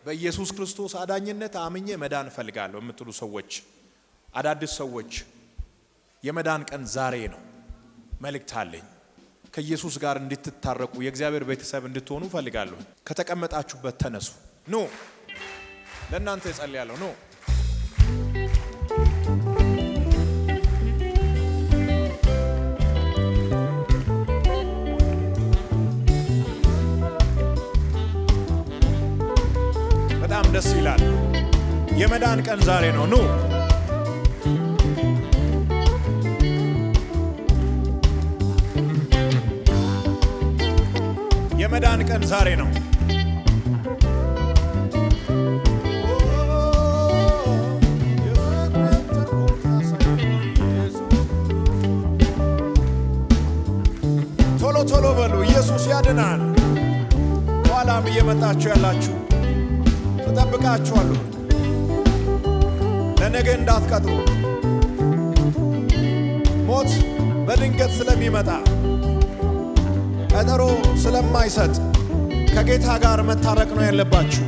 በኢየሱስ ክርስቶስ አዳኝነት አምኜ መዳን ፈልጋለሁ የምትሉ ሰዎች አዳዲስ ሰዎች የመዳን ቀን ዛሬ ነው። መልእክት አለኝ። ከኢየሱስ ጋር እንድትታረቁ የእግዚአብሔር ቤተሰብ እንድትሆኑ ፈልጋለሁ። ከተቀመጣችሁበት ተነሱ። ኑ ለእናንተ እጸልያለሁ። ኑ በጣም ደስ ይላል። የመዳን ቀን ዛሬ ነው። ኑ የመዳን ቀን ዛሬ ነው። ቶሎ ቶሎ በሉ። ኢየሱስ ያድናል። ኋላም እየመጣችሁ ያላችሁ ተጠብቃችኋለሁ። ለነገ እንዳትቀጥሩ። ሞት በድንገት ስለሚመጣ ቀጠሮ ስለማይሰጥ ከጌታ ጋር መታረቅ ነው ያለባችሁ።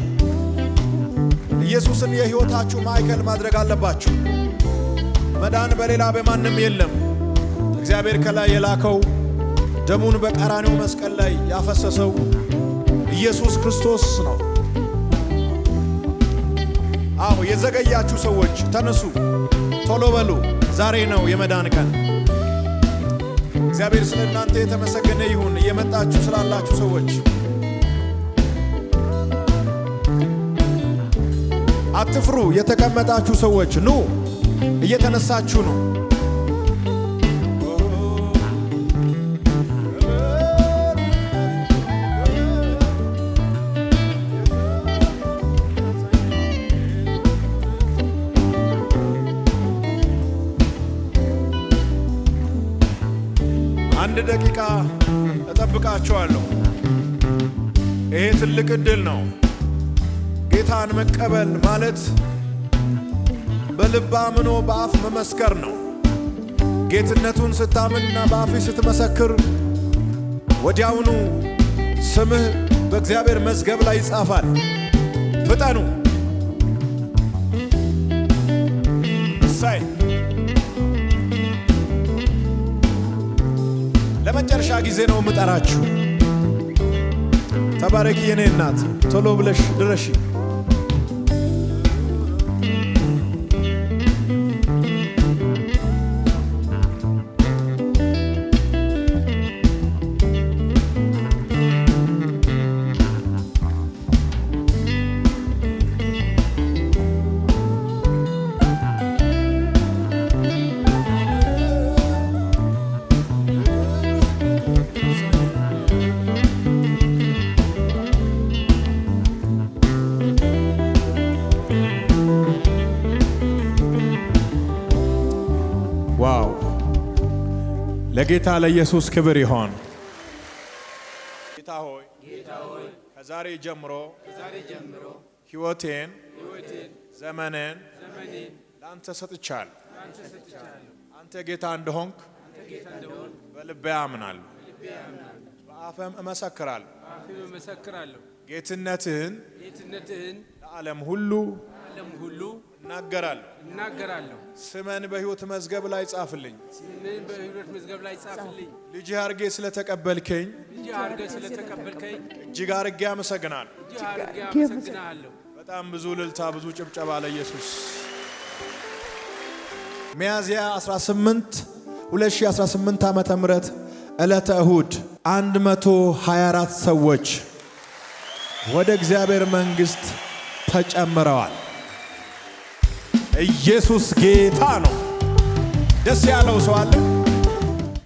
ኢየሱስን የሕይወታችሁ ማዕከል ማድረግ አለባችሁ። መዳን በሌላ በማንም የለም። እግዚአብሔር ከላይ የላከው ደሙን በቀራንዮ መስቀል ላይ ያፈሰሰው ኢየሱስ ክርስቶስ ነው። አዎ የዘገያችሁ ሰዎች ተነሱ፣ ቶሎ በሉ። ዛሬ ነው የመዳን ቀን። እግዚአብሔር ስለ እናንተ የተመሰገነ ይሁን። እየመጣችሁ ስላላችሁ ሰዎች አትፍሩ። የተቀመጣችሁ ሰዎች ኑ፣ እየተነሳችሁ ነው። አንድ ደቂቃ እጠብቃችኋለሁ። ይሄ ትልቅ ዕድል ነው። ጌታን መቀበል ማለት በልብ አምኖ በአፍ መመስከር ነው። ጌትነቱን ስታምንና በአፍ ስትመሰክር ወዲያውኑ ስምህ በእግዚአብሔር መዝገብ ላይ ይጻፋል። ፍጠኑ። እሰይ! ለመጨረሻ ጊዜ ነው የምጠራችሁ። ተባረኪ የኔ እናት፣ ቶሎ ብለሽ ድረሺ። ዋው! ለጌታ ለኢየሱስ ክብር ይሁን። ጌታ ሆይ ከዛሬ ጀምሮ ሕይወቴን ዘመኔን ለአንተ ሰጥቻለሁ። አንተ ጌታ እንደሆንክ በልቤ አምናለሁ፣ በአፌም እመሰክራለሁ። ጌትነትህን ለዓለም ሁሉ እናገራለሁ። ስሜን በሕይወት መዝገብ ላይ ጻፍልኝ። ልጅ አድርጌ ስለተቀበልከኝ እጅግ አድርጌ አመሰግናለሁ። በጣም ብዙ እልልታ፣ ብዙ ጭብጨባ ለኢየሱስ። ሚያዝያ 18 2018 ዓመተ ምህረት ዕለተ እሁድ 124 ሰዎች ወደ እግዚአብሔር መንግሥት ተጨምረዋል። ኢየሱስ ጌታ ነው። ደስ ያለው ሰው አለ?